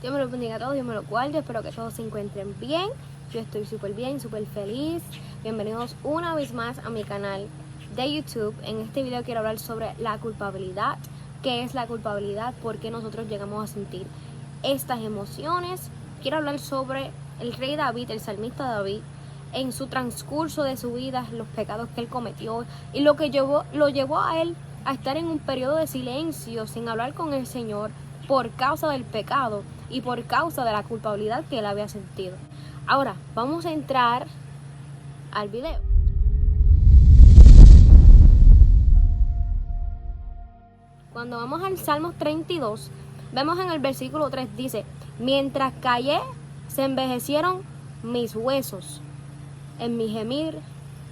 Dios me los bendiga a todos, Dios me los guarde, espero que todos se encuentren bien. Yo estoy súper bien, súper feliz. Bienvenidos una vez más a mi canal de YouTube. En este video quiero hablar sobre la culpabilidad. ¿Qué es la culpabilidad? ¿Por qué nosotros llegamos a sentir estas emociones? Quiero hablar sobre el rey David, el salmista David, en su transcurso de su vida, los pecados que él cometió y lo llevó a él a estar en un periodo de silencio sin hablar con el Señor por causa del pecado y por causa de la culpabilidad que él había sentido. Ahora vamos a entrar al video. Cuando vamos al Salmos 32, vemos en el versículo 3, dice: mientras callé, se envejecieron mis huesos en mi gemir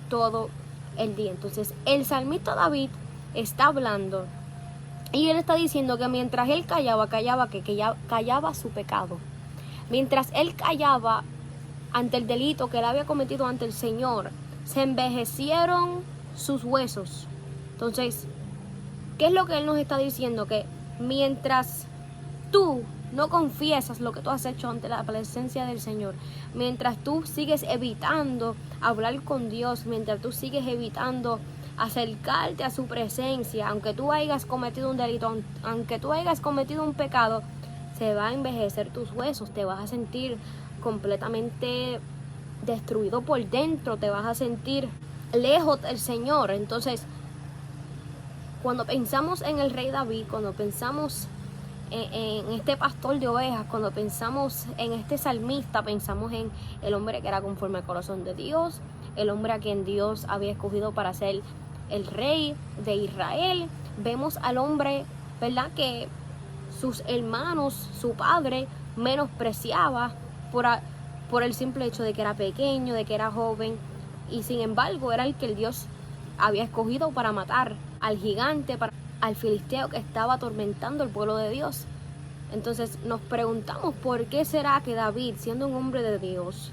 todo el día. Entonces el salmista David está hablando y él está diciendo que mientras él callaba su pecado, mientras él callaba ante el delito que él había cometido ante el Señor, se envejecieron sus huesos. Entonces, ¿qué es lo que él nos está diciendo? Que mientras tú no confiesas lo que tú has hecho ante la presencia del Señor, mientras tú sigues evitando hablar con Dios, mientras tú sigues evitando acercarte a su presencia, aunque tú hayas cometido un delito, aunque tú hayas cometido un pecado, se va a envejecer tus huesos, te vas a sentir completamente destruido por dentro, te vas a sentir lejos del Señor. Entonces, cuando pensamos en el rey David, cuando pensamos en este pastor de ovejas, cuando pensamos en este salmista, pensamos en el hombre que era conforme al corazón de Dios, el hombre a quien Dios había escogido para ser el rey de Israel. Vemos al hombre, ¿verdad?, que sus hermanos, su padre, menospreciaba por el simple hecho de que era pequeño, de que era joven, y sin embargo era el que el Dios había escogido para matar al gigante, al filisteo que estaba atormentando el pueblo de Dios. Entonces nos preguntamos por qué será que David, siendo un hombre de Dios,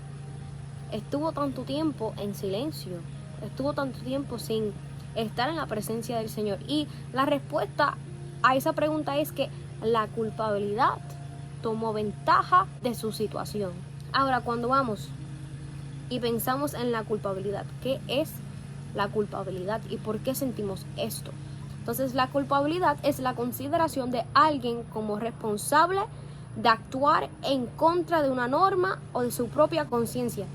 estuvo tanto tiempo en silencio, estuvo tanto tiempo sin estar en la presencia del Señor. Y la respuesta a esa pregunta es que la culpabilidad tomó ventaja de su situación. Ahora, cuando vamos y pensamos en la culpabilidad, ¿qué es la culpabilidad y por qué sentimos esto? Entonces, la culpabilidad es la consideración de alguien como responsable de actuar en contra de una norma o de su propia conciencia.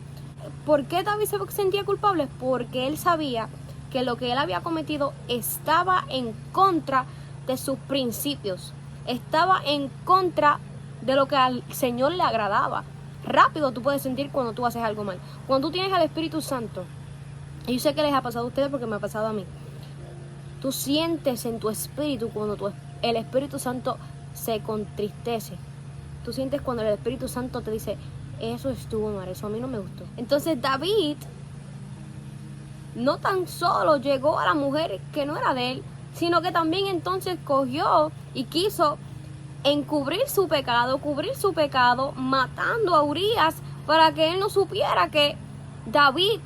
¿Por qué David se sentía culpable? Porque él sabía que lo que él había cometido estaba en contra de sus principios, estaba en contra de lo que al Señor le agradaba. Rápido tú puedes sentir cuando tú haces algo mal. Cuando tú tienes al Espíritu Santo, y yo sé que les ha pasado a ustedes porque me ha pasado a mí, tú sientes en tu espíritu cuando el Espíritu Santo se contristece. Tú sientes cuando el Espíritu Santo te dice: eso estuvo mal, eso a mí no me gustó. Entonces David no tan solo llegó a la mujer que no era de él, sino que también entonces cogió y quiso cubrir su pecado, matando a Urías para que él no supiera que David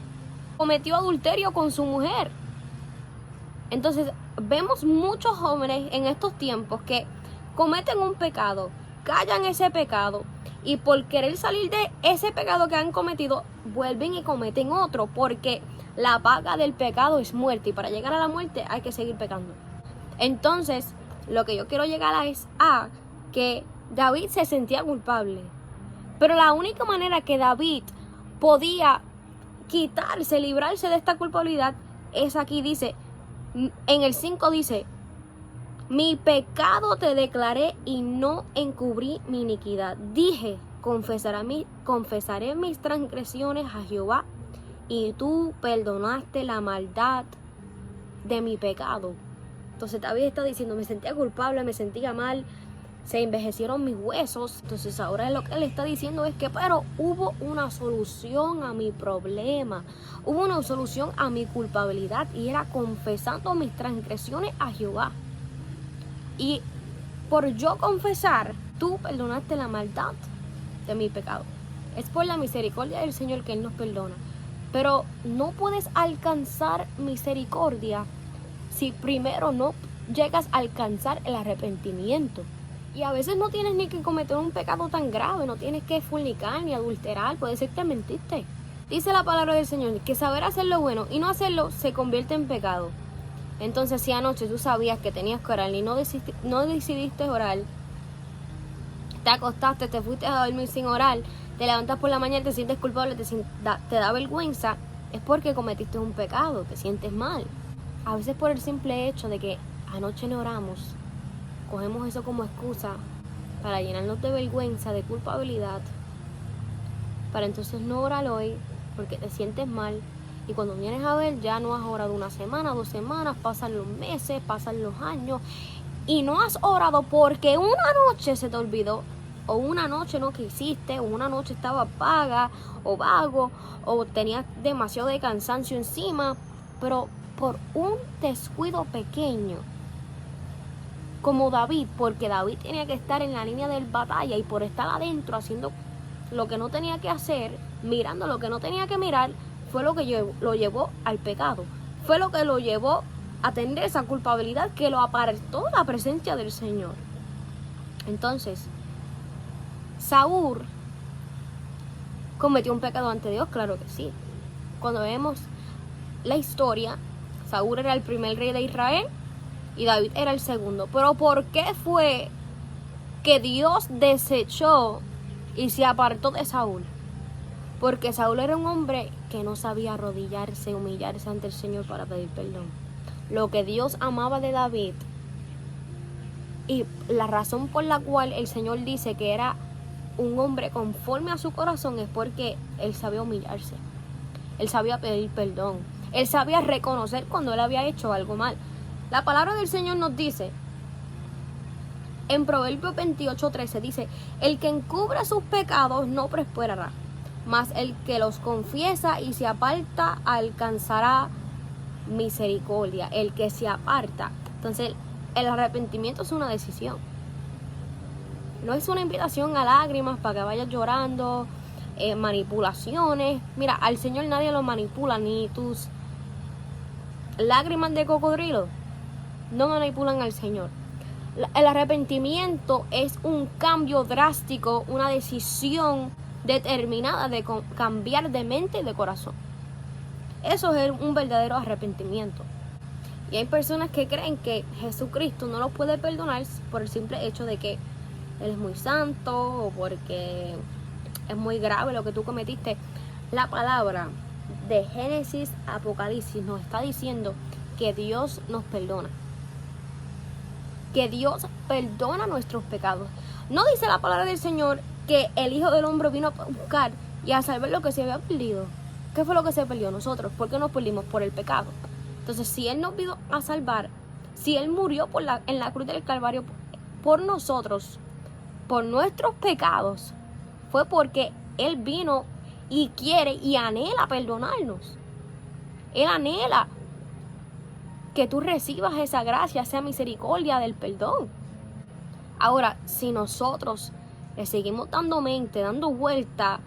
cometió adulterio con su mujer. Entonces vemos muchos jóvenes en estos tiempos que cometen un pecado, callan ese pecado, y por querer salir de ese pecado que han cometido, vuelven y cometen otro, porque la paga del pecado es muerte, y para llegar a la muerte hay que seguir pecando. Entonces, lo que yo quiero llegar es a que David se sentía culpable, pero la única manera que David podía librarse de esta culpabilidad es aquí, dice, en el 5 dice: mi pecado te declaré y no encubrí mi iniquidad. Dije, confesaré mis transgresiones a Jehová, y tú perdonaste la maldad de mi pecado. Entonces David está diciendo: me sentía culpable, me sentía mal, se envejecieron mis huesos. Entonces ahora lo que él está diciendo es que pero hubo una solución a mi problema, hubo una solución a mi culpabilidad, y era confesando mis transgresiones a Jehová. Y por yo confesar, tú perdonaste la maldad de mi pecado. Es por la misericordia del Señor que Él nos perdona. Pero no puedes alcanzar misericordia si primero no llegas a alcanzar el arrepentimiento. Y a veces no tienes ni que cometer un pecado tan grave, no tienes que fornicar ni adulterar, puede ser que mentiste. Dice la palabra del Señor que saber hacer lo bueno y no hacerlo se convierte en pecado. Entonces, si anoche tú sabías que tenías que orar y no decidiste orar, te acostaste, te fuiste a dormir sin orar, te levantas por la mañana y te sientes culpable, te da vergüenza, es porque cometiste un pecado, te sientes mal. A veces por el simple hecho de que anoche no oramos, cogemos eso como excusa para llenarnos de vergüenza, de culpabilidad, para entonces no orar hoy porque te sientes mal. Y cuando vienes a ver, ya no has orado 1 semana, 2 semanas, pasan los meses, pasan los años y no has orado porque una noche se te olvidó, o una noche no quisiste, o una noche estaba vaga o vago, o tenías demasiado de cansancio encima, pero por un descuido pequeño, como David, porque David tenía que estar en la línea de batalla y por estar adentro haciendo lo que no tenía que hacer, mirando lo que no tenía que mirar, fue lo que lo llevó al pecado, fue lo que lo llevó a tener esa culpabilidad que lo apartó de la presencia del Señor. Entonces, Saúl cometió un pecado ante Dios, claro que sí. Cuando vemos la historia, Saúl era el primer rey de Israel y David era el segundo. Pero ¿por qué fue que Dios desechó y se apartó de Saúl? Porque Saúl era un hombre que no sabía arrodillarse, humillarse ante el Señor para pedir perdón. Lo que Dios amaba de David y la razón por la cual el Señor dice que era un hombre conforme a su corazón es porque él sabía humillarse, él sabía pedir perdón, él sabía reconocer cuando él había hecho algo mal. La palabra del Señor nos dice en Proverbios 28:13, dice: el que encubre sus pecados no prosperará, mas el que los confiesa y se aparta alcanzará misericordia. El que se aparta. Entonces, el arrepentimiento es una decisión. No es una invitación a lágrimas para que vayas llorando, manipulaciones. Mira, al Señor nadie lo manipula, ni tus lágrimas de cocodrilo no manipulan al Señor. El arrepentimiento es un cambio drástico, una decisión determinada de cambiar de mente y de corazón. Eso es un verdadero arrepentimiento. Y hay personas que creen que Jesucristo no los puede perdonar por el simple hecho de que Él es muy santo o porque es muy grave lo que tú cometiste. La palabra de Génesis, Apocalipsis nos está diciendo que Dios nos perdona. Que Dios perdona nuestros pecados. No dice la palabra del Señor que el Hijo del Hombre vino a buscar y a salvar lo que se había perdido. ¿Qué fue lo que se perdió? Nosotros. ¿Por qué nos perdimos? Por el pecado. Entonces, si Él nos vino a salvar, si Él murió en la cruz del Calvario por nosotros, por nuestros pecados, fue porque Él vino y quiere y anhela perdonarnos. Él anhela que tú recibas esa gracia, esa misericordia del perdón. Ahora, si nosotros le seguimos dando mente, dando vuelta,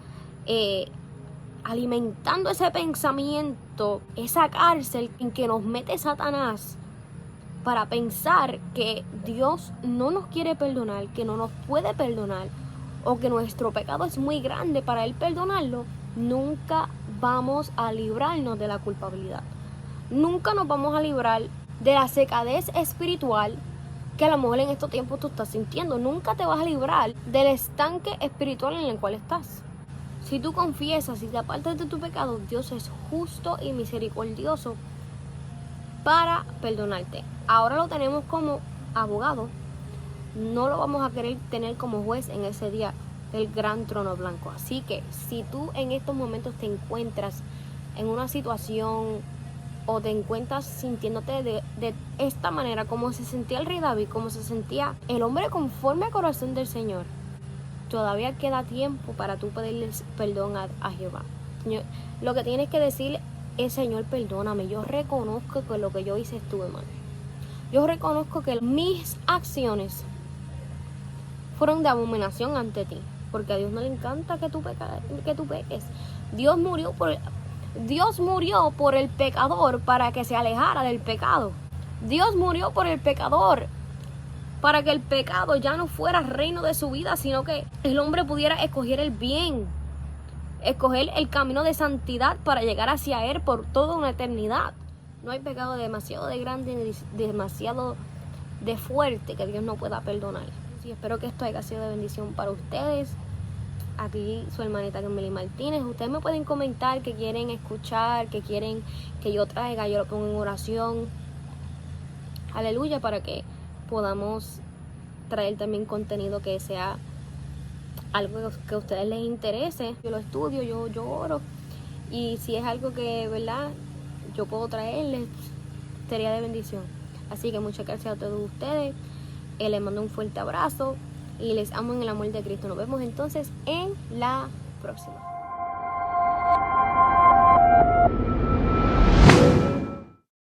alimentando ese pensamiento, esa cárcel en que nos mete Satanás para pensar que Dios no nos quiere perdonar, que no nos puede perdonar, o que nuestro pecado es muy grande para Él perdonarlo, nunca vamos a librarnos de la culpabilidad. Nunca nos vamos a librar de la secadez espiritual que a lo mejor en estos tiempos tú estás sintiendo. Nunca te vas a librar del estanque espiritual en el cual estás. Si tú confiesas y te apartas de tu pecado, Dios es justo y misericordioso para perdonarte. Ahora lo tenemos como abogado. No lo vamos a querer tener como juez en ese día del gran trono blanco. Así que si tú en estos momentos te encuentras en una situación o te encuentras sintiéndote de esta manera, como se sentía el rey David, como se sentía el hombre conforme al corazón del Señor, todavía queda tiempo para tú pedirle perdón a Jehová. Señor, lo que tienes que decir es: Señor, perdóname, yo reconozco que lo que yo hice estuve mal. Yo reconozco que mis acciones fueron de abominación ante ti, porque a Dios no le encanta que tú peques. Dios murió por el pecador para que se alejara del pecado. Dios murió por el pecador para que el pecado ya no fuera reino de su vida, sino que el hombre pudiera escoger el bien, escoger el camino de santidad para llegar hacia Él por toda una eternidad. No hay pecado demasiado de grande ni demasiado de fuerte que Dios no pueda perdonar. Y espero que esto haya sido de bendición para ustedes. Aquí su hermanita Kimberly Martínez. Ustedes me pueden comentar qué quieren escuchar, qué quieren que yo traiga, yo lo pongo en oración. Aleluya, para que podamos traer también contenido que sea algo que a ustedes les interese. Yo lo estudio, yo oro, y si es algo que, ¿verdad?, yo puedo traerles, sería de bendición. Así que muchas gracias a todos ustedes. Les mando un fuerte abrazo y les amo en el amor de Cristo. Nos vemos entonces en la próxima.